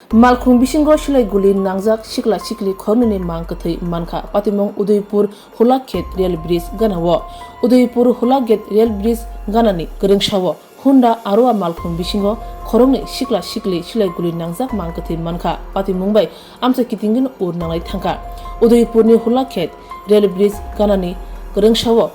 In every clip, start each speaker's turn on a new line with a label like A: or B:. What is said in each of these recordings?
A: Malkhung Bisingo Silai guli nangjak Sikla Sikli khornini Mangkwthwi mankha patimong Udaipur Hula Khet Rail Bridge ganawo Udaipur Hula Gate Rail Bridge ganani Kwrwngsawo Honda Arwa Malkhung Bisingo khorongni Sikla Sikli Silai guli nangjak Mangkwthwi mankha patimong bai amsa kitingin ur nanglai thangka Udaipurni Hula Khet Rail Bridge ganani Kwrwngsawo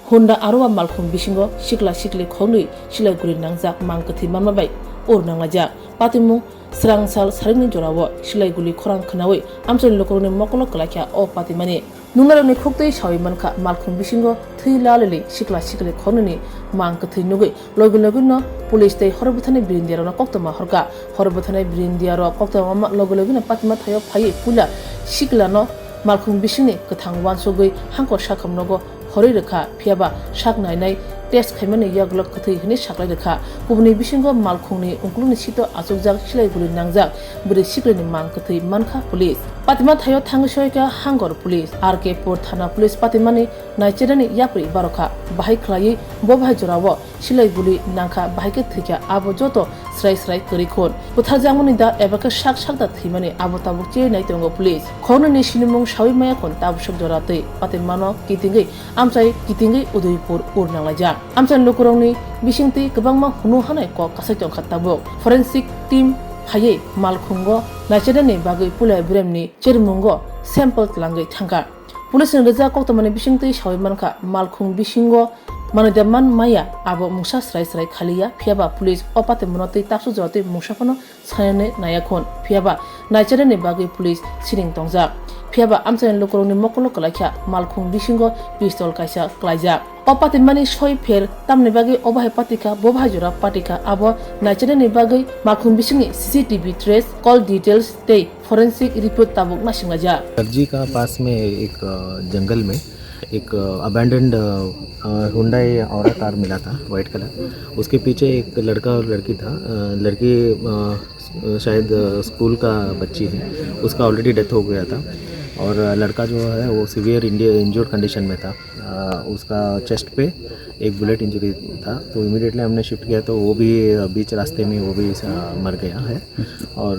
A: Honda Arwa Malkhung Bisingo Sikla Sikli khorngni Silai guli nangjak Mangkwthwi manma bai ur nanglajak patimong Swrangchati saringni jorawo Silai guli khorang khnawi amsoni lokorni mokolo klakya o patimani nungaroni khoktei sawi mankha Malkhung Bisingo theilalili Sikla Sikli khornini Mangkwthwi nugui logulogino police tei horbuthani birindiaro koktoma horka horbuthani birindiaro koktoma logulogino patima thayo phai pula Sikla no Malkhung Bisingni kwthang wansogui hangko sakhamnogo hori rekha phiaba saknainai test khaimani yaglok kthai hini saklai rekha kubni Bisingo Malkhungni ungklungni sito achukjak Silai guli nangjak buri Siklini Mangkwthwi mankha police patima thayo thangsoika hangor police RK Pur thana police patimani naicherani yapri barokha bahai khlai bo bahai jorawo Silai guli nangkha bahaike thikya abo joto srai korikhon butharjangmani da ebaka sakda thimani abo tabuk che nai tongo police khornini sinimung sawi maya kon tabusok jorate patimano kitingai amsai kitingai Udaipur urnanglaja amsan lokurongni bisingti kwbangma hunu hanai ko kasai tong khatabuk forensic team haye Malkhungo naicherani bagui pulai bremni chermungo sample tlangai thangka police ni reja koktamani bisingti sawi mankha Malkhung Bisingo Manodaman Maya abo mungsa srai khaliya phiaba police opate monotei taksu jote mungsapono sanene nayakhon phiaba naicherani bagui police siring tongjak phiaba amchain lokoroni mokolo kalakha Malkhung Bisingo pistol kaisa klaija opate mani soi pher tamni bagui obahai patika bobhai jora patika abo naicherani bagui Malkhung Bisingni CCTV trace call details tei forensic report tabuk nasinglaja
B: दर्जी का पास में एक जंगल में एक abandoned Hyundai और car मिला था white colour उसके पीछे एक लड़का और लड़की था लड़की शायद स्कूल का बच्ची है उसका ऑलरेडी डेथ हो गया था और लड़का जो है वो सीवियर इंजर्ड कंडीशन में था उसका चेस्ट पे एक बुलेट इंजरी था तो इमीडिएटली हमने शिफ्ट किया तो वो भी बीच रास्ते में वो भी मर गया है और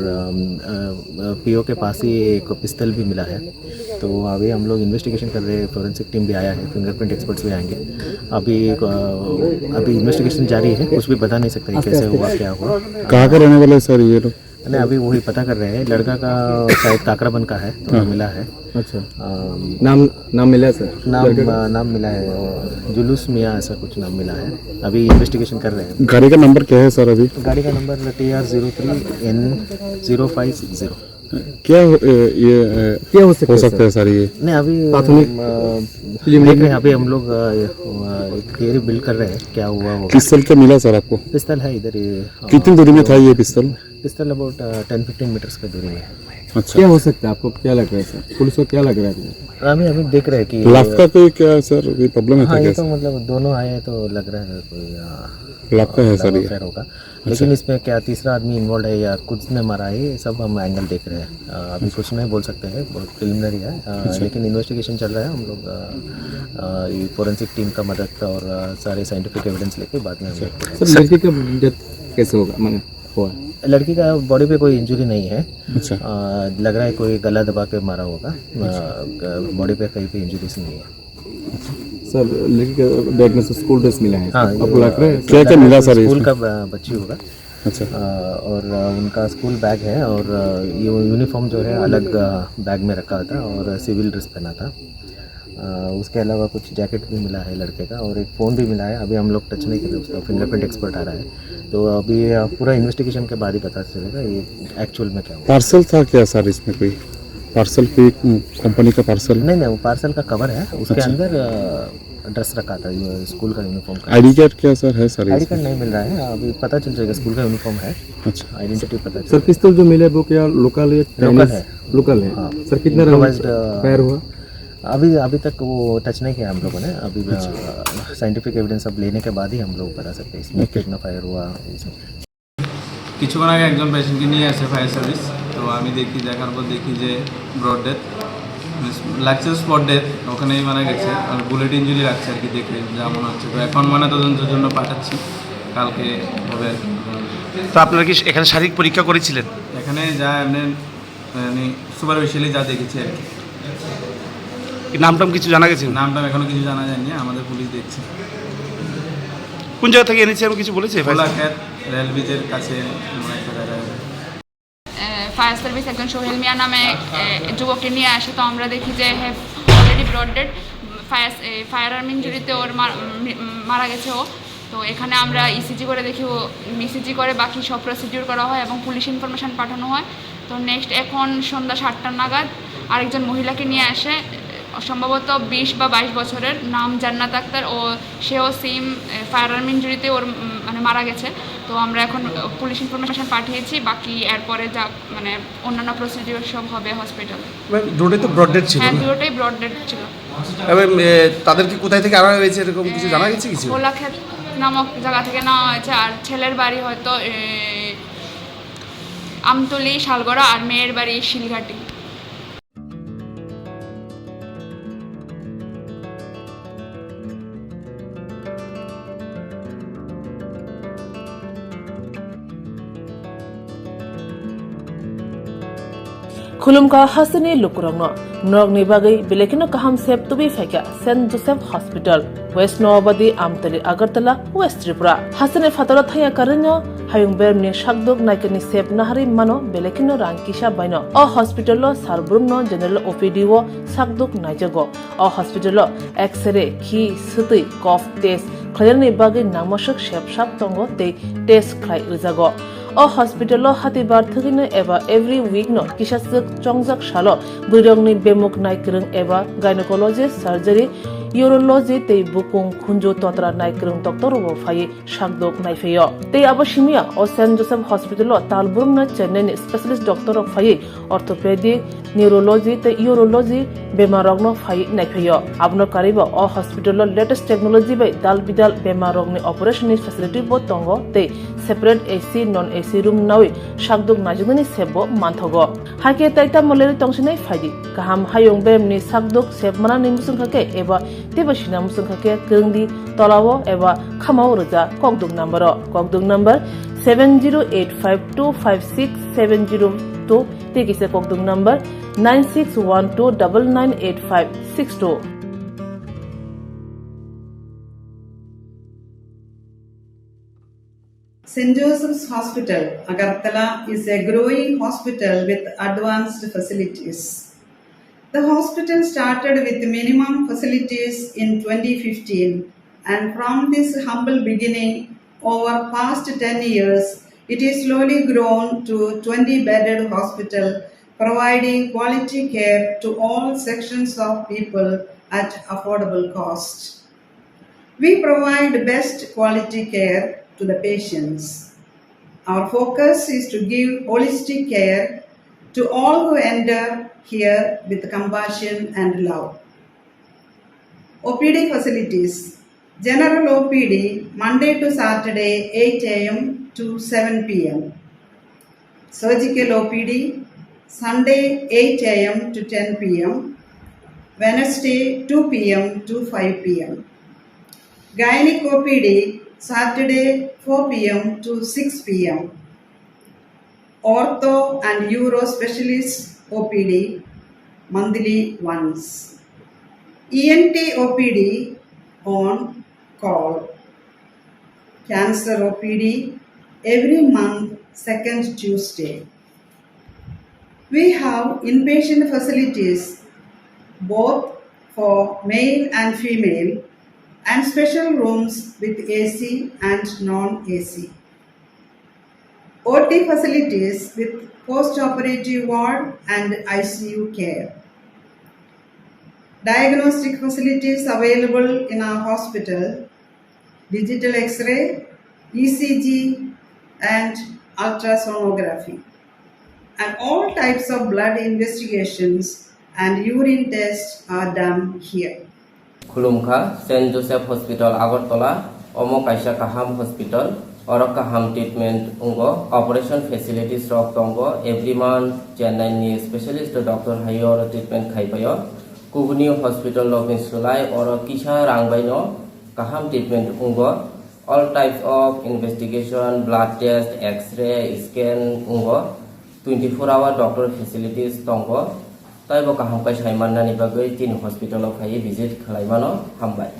B: पीओ के पास ही एक पिस्तल भी मिला है तो अभी हम लोग इन्वेस्टिगेशन कर रहे हैं फोरेंसिक टीम भी आया है फिंगरप्रिंट एक्सपर्ट्स भी आएंगे अभी इन्वेस्टिगेशन जारी है कुछ भी बता नहीं सकते कैसे हुआ क्या हुआ
C: कहाँ का रहने वाले सर ये लोग
B: नहीं अभी वही पता कर रहे हैं लड़का का शायद काकराबन का है तो मिला है
C: अच्छा नाम मिला है सर
B: नाम मिला है जुलूस मियाँ ऐसा कुछ नाम मिला है अभी इन्वेस्टिगेशन कर रहे हैं
C: गाड़ी का नंबर क्या है सर अभी
B: गाड़ी का नंबर TR03N0560
C: क्या हो सकता है सर ये
B: नहीं अभी देख रहे हैं अभी हम लोग एक थियरी बिल्ड कर रहे हैं क्या हुआ वो
C: पिस्तल क्या मिला सर आपको
B: पिस्तल है इधर
C: कितनी दूरी में था ये पिस्तल
B: अबाउट 10-15 मीटर्स की दूरी में
C: अच्छा
D: क्या हो सकता है आपको क्या लग रहा है सर पुलिस को क्या लग रहा है
B: अभी देख रहे हैं कि
C: लाफ का कोई क्या सर कोई प्रॉब्लम है
B: हाँ
C: क्या
B: ये तो मतलब दोनों आए तो लग रहा है कोई
C: लाफ का है सर ये
B: होगा लेकिन इसमें क्या तीसरा आदमी इन्वॉल्व है या कुछ ने मारा है ये सब हम एंगल देख रहे हैं अभी कुछ नहीं बोल सकते हैं बहुत प्रिलिमिनरी है लेकिन इन्वेस्टिगेशन चल रहा है हम लोग फोरेंसिक टीम का मदद और सारे साइंटिफिक एविडेंस लेके बाद में
D: सर लड़की का डेथ कैसे होगा मैंने हुआ
B: लड़की का बॉडी पे कोई इंजरी नहीं है
C: अच्छा
B: लग रहा है कोई गला दबा के मारा होगा बॉडी पे कहीं पे इंजरीज नहीं है
D: सर लड़की का बैग में से स्कूल ड्रेस मिला है
B: हाँ
D: आपको लग रहा है
C: क्या क्या मिला सर
B: स्कूल का बच्ची होगा
C: अच्छा
B: और उनका स्कूल बैग है और ये यूनिफॉर्म जो है अलग बैग में रखा था और सिविल ड्रेस पहना था उसके अलावा कुछ जैकेट भी मिला है लड़के का और एक फ़ोन भी मिला है अभी हम लोग टच नहीं कर रहे उसका फिंगरप्रिंट एक्सपर्ट आ रहा है तो अभी पूरा इन्वेस्टिगेशन के बाद ही पता चलेगा ये एक्चुअल में क्या हुआ
C: पार्सल था क्या सर इसमें कोई पार्सल कोई कंपनी का पार्सल
B: नहीं वो पार्सल का कवर है उसके अंदर ड्रेस रखा था स्कूल का यूनिफॉर्म का
C: आईडी कार्ड क्या सर है सर
B: आईडी कार्ड नहीं मिल रहा है अभी पता चल जाएगा स्कूल का यूनिफॉर्म है
C: अच्छा
B: आइडेंटिटी पता
D: सर पिस्तौल जो मिला है वो क्या लोकल है लोकल है
B: हाँ
D: सर कितना फायर हुआ
B: अभी तक वो टच नहीं किया हम लोगों ने अभी साइंटिफिक एविडेंस अब लेने के बाद ही हम लोग बता सकते हैं इसमें कितना फायर हुआ
E: কিছুক্ষণ আগে একজন পেশেন্টকে নিয়ে আসে ফায়ার সার্ভিস তো আমি দেখার পর দেখি যে ব্রড ডেথ লাগছে স্পট ডেথ ওখানেই মারা গেছে আর বুলেট ইঞ্জুরি লাগছে আর কি দেখে যা মনে হচ্ছে তো এখন ময়নাতদন্তের জন্য পাঠাচ্ছি কালকে হবে
F: তো আপনারা কি এখানে শারীরিক পরীক্ষা করেছিলেন?
E: এখানে যা এমনি সুপারফিশিয়ালি যা দেখেছি আর কি।
F: নাম কিছু জানা গেছে?
E: নামটা এখনো কিছু জানা যায়নি, আমাদের পুলিশ দেখছে।
F: কোন জায়গা থেকে এনেছে এবং কিছু বলেছে?
E: কোলাঘাট রেল ব্রিজের কাছে এমন একটা জায়গায়।
G: ফায়ার সার্ভিস একজন সোহেল মিয়া নামে যুবককে নিয়ে আসে, তো আমরা দেখি যে already brought dead, fire arm ইঞ্জুরিতে ওর মারা গেছে ও। তো এখানে আমরা ইসিজি করে দেখি, ও ইসিজি করে বাকি সব প্রসিডিউর করা হয় এবং পুলিশ ইনফরমেশান পাঠানো হয়। তো নেক্সট এখন সন্ধ্যা 7টা নাগাদ আরেকজন মহিলাকে নিয়ে আসে, সম্ভবত 20 বা 22 বছরের, নাম জান্নাত আক্তার। ও সেও সেম ফায়ার আর্ম ইঞ্জুরিতে ওর মারা গেছে। তো আমরা এখন পুলিশ ইনফরমেশন পাঠিয়েছি, বাকি এরপরে যা অন্যান্য প্রসিডিওর সব হবে হসপিটালে।
F: দুটোই তো ব্রড ডেড ছিল?
G: হ্যাঁ, দুটোই ব্রড ডেড ছিল।
F: এবং তাদেরকে কোথায় থেকে আনা হয়েছে এরকম কিছু জানা গেছে? কিছু
G: কোলাঘাট নামক জায়গা থেকে নেওয়া হয়েছে, আর ছেলের বাড়ি হয়তো আমতলি শালগড়া, আর মেয়ের বাড়ি শিলঘাটি।
A: खुलुमका हासनी लुकुरंगनो नगनि बागै बेलेकिनो काहाम सेब तुबि फैका Saint Joseph hospital West Nowabadi Amtali Agartala West Tripura हासने फातरा थाया करनो हायुं बेरमनि शाकदुक नायकनि सेब नाहारि मानो बेलेकिनो रांकिसा बायनो अ हॉस्पिटलो सारब्रुमनो जनरल ओपीडी वो शाकदुक नायजगो अ हॉस्पिटलो एक्सरे खि सुतै कफ टेस्ट खयरनि बागै नामसक सेब साब तंगो ते टेस्ट खलाय रिजागो अ हॉस्पिटलो हातिबार थगिनो एबा एवरी वीक नो किसासक चंगजाक सालो बुरंगनि बेमुक नायक्रं एबा गायनेकोलॉजिस्ट सर्जरी यूरोलॉजी ते बुकुं खुंजो तोत्रा नायक्रं डॉक्टर वो फाये शाकदोक नायफेयो ते आबशिमिया अ सेंट जोसेफ हॉस्पिटलो तालबुरमना चेन्नई स्पेशलिस्ट डॉक्टर ऑफ फाये ऑर्थोपेडिक न्यूरोलॉजी ते यूरोलॉजी बेमारगनो फाये नायफेयो आबनो कारिबो अ हॉस्पिटलो लेटेस्ट टेक्नोलॉजी बाय दाल बिदाल बेमारगनि ऑपरेशन फैसिलिटी बो तंगो ते separate AC non AC room नावे शाकदुक नाजुगनि सेबो मानथगो हाके ताइता मलेरि तंगसिनै फायदि गाहाम हायुं बेमनि शाकदुक सेबमाना निमुसुं खाके एबा तेबसिना मुसुं खाके गंदि तलावो एबा खामाव रजा ककदुक number 7085256702 तेकिसे ककदुक number 9612998562
H: St. Joseph's Hospital, Agartala, is a growing hospital with advanced facilities. The hospital started with minimum facilities in 2015, and from this humble beginning, over past 10 years, it is slowly grown to 20-bedded hospital, providing quality care to all sections of people at affordable cost. We provide best quality care to the patients. Our focus is to give holistic care to all who enter here with compassion and love. OPD facilities. General OPD Monday to Saturday 8 a.m. to 7 p.m. Surgical OPD Sunday 8 a.m. to 10 p.m. Wednesday 2 p.m. to 5 p.m. Gynec OPD Saturday 4 p.m. to 6 p.m. Ortho and Uro Specialist OPD monthly once. ENT OPD on call. Cancer OPD every month second Tuesday. We have inpatient facilities both for male and female and special rooms with AC and non-AC. OT facilities with post-operative ward and ICU care. Diagnostic facilities available in our hospital, digital X-ray, ECG and ultrasonography. And all types of blood investigations and urine tests are done here.
I: खुलुमखा Saint Joseph hospital Agartala अमो काइसा काहाम hospital और काहाम treatment उंगो operation facilities रॉक तंगो every month Chennai नि स्पेशलिस्ट डॉक्टर हायो और ट्रीटमेंट खाइपायो कुगुनी हॉस्पिटल लॉक इन सिलाई और किसा रांगबाइनो काहाम ट्रीटमेंट उंगो all types of investigation, blood test, X-ray, scan, 24-hour doctor facilities tongo. Taibo kaham kai saimanna ni bagoi tin hospital of hai visit khalaimano hambai.